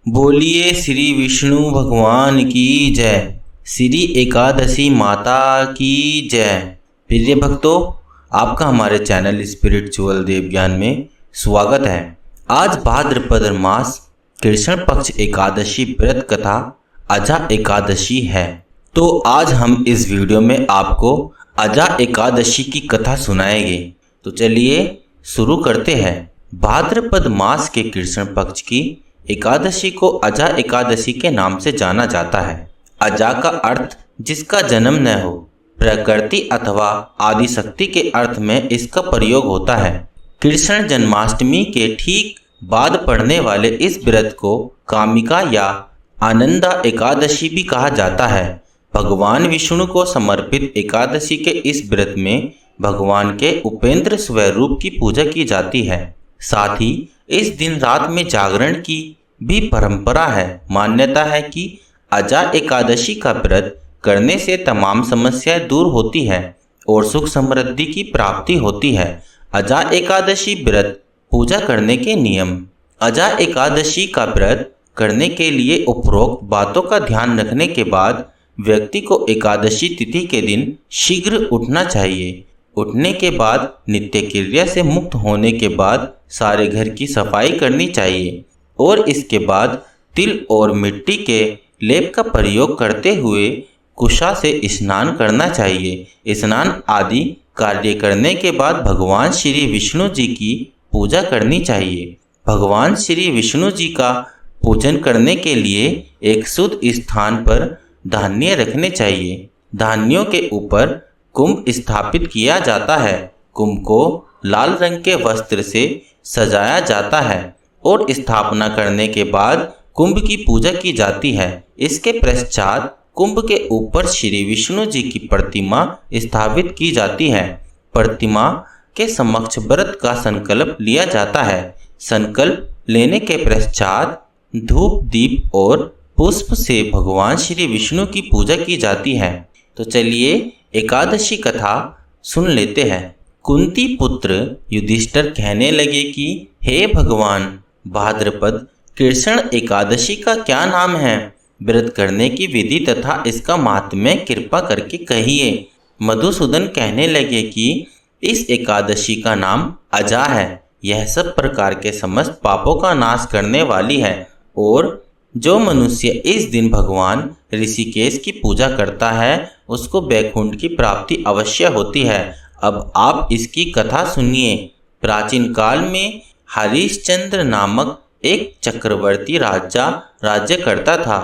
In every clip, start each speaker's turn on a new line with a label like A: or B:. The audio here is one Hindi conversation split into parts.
A: बोलिए श्री विष्णु भगवान की जय। श्री एकादशी माता की जय। प्रिय भक्तों, आपका हमारे चैनल स्पिरिचुअल देव ज्ञान में स्वागत है। आज भाद्रपद मास कृष्ण पक्ष एकादशी व्रत कथा अजा एकादशी है। तो आज हम इस वीडियो में आपको अजा एकादशी की कथा सुनाएंगे। तो चलिए शुरू करते हैं। भाद्रपद मास के कृष्ण पक्ष की एकादशी को अजा एकादशी के नाम से जाना जाता है। अजा का अर्थ जिसका जन्म न हो, प्रकृति अथवा आदि शक्ति के अर्थ में इसका प्रयोग होता है। कृष्ण जन्माष्टमी के ठीक बाद पड़ने वाले इस व्रत को कामिका या आनंदा एकादशी भी कहा जाता है। भगवान विष्णु को समर्पित एकादशी के इस व्रत में भगवान के उपेंद्र स्वरूप की पूजा की जाती है। साथ ही इस दिन रात में जागरण की भी परंपरा है। मान्यता है कि अजा एकादशी का व्रत करने से तमाम समस्याएं दूर होती है और सुख समृद्धि की प्राप्ति होती है। अजा एकादशी व्रत पूजा करने के नियम। अजा एकादशी का व्रत करने के लिए उपरोक्त बातों का ध्यान रखने के बाद व्यक्ति को एकादशी तिथि के दिन शीघ्र उठना चाहिए। उठने के बाद नित्य क्रिया से मुक्त होने के बाद सारे घर की सफाई करनी चाहिए और इसके बाद तिल और मिट्टी के लेप का प्रयोग करते हुए कुशा से स्नान करना चाहिए। स्नान आदि कार्य करने के बाद भगवान श्री विष्णु जी की पूजा करनी चाहिए। भगवान श्री विष्णु जी का पूजन करने के लिए एक शुद्ध स्थान पर धान्य रखने चाहिए। धान्यों के ऊपर कुंभ स्थापित किया जाता है। कुंभ को लाल रंग के वस्त्र से सजाया जाता है और स्थापना करने के बाद कुंभ की पूजा की जाती है। इसके पश्चात कुंभ के ऊपर श्री विष्णु जी की प्रतिमा स्थापित की जाती है। प्रतिमा के समक्ष व्रत का संकल्प लिया जाता है। संकल्प लेने के पश्चात धूप, दीप और पुष्प से भगवान श्री विष्णु की पूजा की जाती है। तो चलिए एकादशी कथा सुन लेते हैं। कुंती पुत्र युधिष्ठिर कहने लगे कि हे भगवान, भाद्रपद कृष्ण एकादशी का क्या नाम है? व्रत करने की विधि तथा इसका महात्म्य कृपा करके कहिए। मधुसूदन कहने लगे कि इस एकादशी का नाम अजा है। यह सब प्रकार के समस्त पापों का नाश करने वाली है और जो मनुष्य इस दिन भगवान ऋषिकेश की पूजा करता है उसको वैकुंठ की प्राप्ति अवश्य होती है। अब आप इसकी कथा सुनिए। प्राचीन काल में हरिश्चंद्र नामक एक चक्रवर्ती राजा राज्य करता था।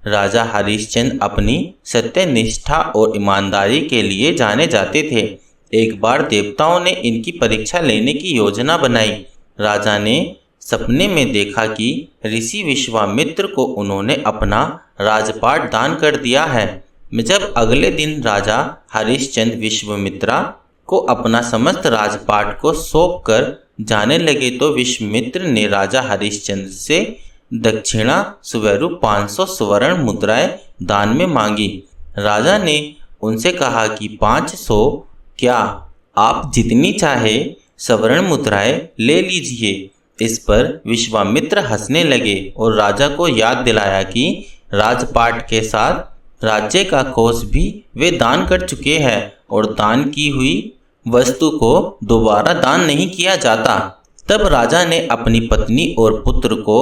A: राजा हरिश्चंद्र अपनी सत्यनिष्ठा और ईमानदारी के लिए जाने जाते थे। एक बार देवताओं ने इनकी परीक्षा लेने की योजना बनाई। राजा ने सपने में देखा कि ऋषि विश्वामित्र को उन्होंने अपना राजपाट दान कर दिया है। जब अगले दिन राजा हरिश्चंद्र विश्वामित्रा को अपना समस्त राजपाट को सौंप कर जाने लगे तो विश्वामित्र ने राजा हरिश्चंद्र से दक्षिणा स्वरूप 500 स्वर्ण मुद्राएं दान में मांगी। राजा ने उनसे कहा कि 500 क्या, आप जितनी चाहे स्वर्ण मुद्राएं ले लीजिए। इस पर विश्वामित्र हंसने लगे और राजा को याद दिलाया कि राजपाट के साथ राज्य का कोष भी वे दान कर चुके हैं और दान की हुई वस्तु को दोबारा दान नहीं किया जाता। तब राजा ने अपनी पत्नी और पुत्र को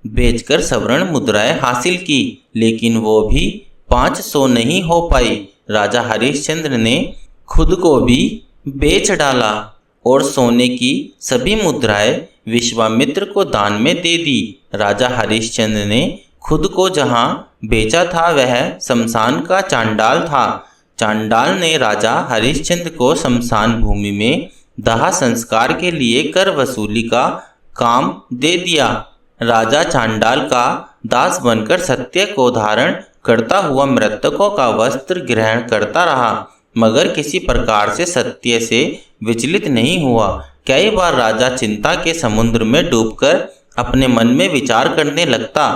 A: बेचकर स्वर्ण मुद्राएं हासिल की, लेकिन वो भी 500 नहीं हो पाई। राजा हरिश्चंद्र ने खुद को भी बेच डाला और सोने की सभी मुद्राएं विश्वामित्र को दान में दे दी। राजा हरिश्चंद्र ने खुद को जहां बेचा था वह शमशान का चांडाल था। चांडाल ने राजा हरिश्चंद्र को शमशान भूमि में दाह संस्कार के लिए कर वसूली का काम दे दिया। राजा चांडाल का दास बनकर सत्य को धारण करता हुआ मृतकों का वस्त्र ग्रहण करता रहा, मगर किसी प्रकार से सत्य से विचलित नहीं हुआ। कई बार राजा चिंता के समुद्र में डूबकर अपने मन में विचार करने लगता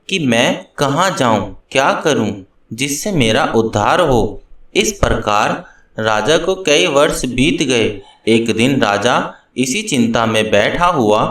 A: कि मैं कहाँ जाऊं, क्या करूं जिससे मेरा उद्धार हो। इस प्रकार राजा को कई वर्ष बीत गए। एक दिन राजा इसी चिंता में बैठा हुआ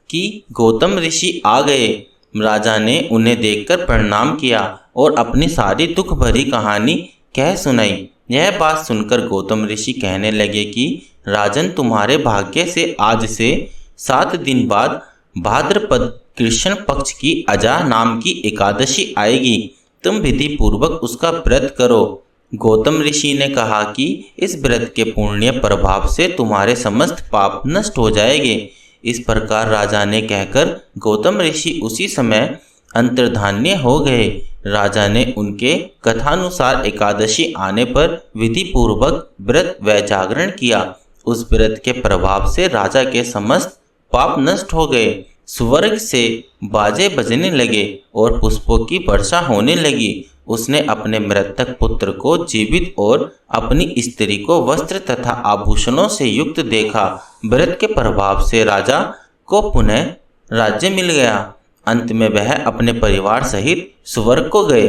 A: कि गौतम ऋषि आ गए। राजा ने उन्हें देखकर प्रणाम किया और अपनी सारी दुख भरी कहानी कह सुनाई। यह बात सुनकर गौतम ऋषि कहने लगे कि राजन, तुम्हारे भाग्य से आज से 7 दिन बाद भाद्रपद कृष्ण पक्ष की अजा नाम की एकादशी आएगी। तुम विधि पूर्वक उसका व्रत करो। गौतम ऋषि ने कहा कि इस व्रत के पुण्य प्रभाव से तुम्हारे समस्त पाप नष्ट हो जाएंगे। इस प्रकार राजा ने कहकर गौतम ऋषि उसी समय अंतर्धान्य हो गए। राजा ने उनके कथानुसार एकादशी आने पर विधि पूर्वक व्रत व जागरण किया। उस व्रत के प्रभाव से राजा के समस्त पाप नष्ट हो गए। स्वर्ग से बाजे बजने लगे और पुष्पों की वर्षा होने लगी। उसने अपने मृतक पुत्र को जीवित और अपनी स्त्री को वस्त्र तथा आभूषणों से युक्त देखा। व्रत के प्रभाव से राजा को पुनः राज्य मिल गया। अंत में वह अपने परिवार सहित स्वर्ग को गए।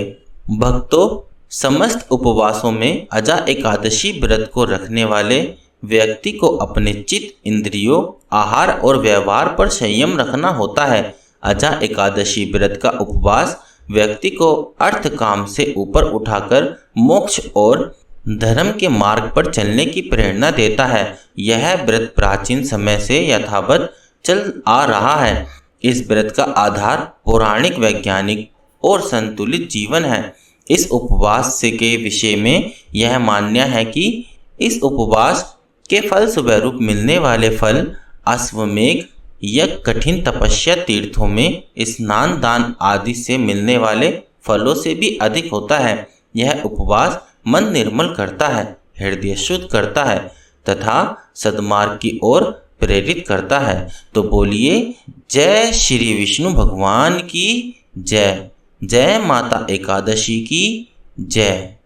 A: भक्तों, समस्त उपवासों में अजा एकादशी व्रत को रखने वाले व्यक्ति को अपने चित्त, इंद्रियों, आहार और व्यवहार पर संयम रखना होता है। अजा एकादशी व्रत का उपवास व्यक्ति को अर्थ काम से ऊपर उठाकर मोक्ष और धर्म के मार्ग पर चलने की प्रेरणा देता है। यह व्रत प्राचीन समय से यथावत चल आ रहा है। इस व्रत का आधार पौराणिक, वैज्ञानिक और संतुलित जीवन है। इस उपवास से के विषय में यह मान्य है कि इस उपवास के फल स्वरूप मिलने वाले फल अश्वमेघ यज्ञ, कठिन तपस्या, तीर्थों में स्नान, दान आदि से मिलने वाले फलों से भी अधिक होता है। यह उपवास मन निर्मल करता है, हृदय शुद्ध करता है तथा सद्मार्ग की ओर प्रेरित करता है। तो बोलिए जय श्री विष्णु भगवान की जय। जय माता एकादशी की जय।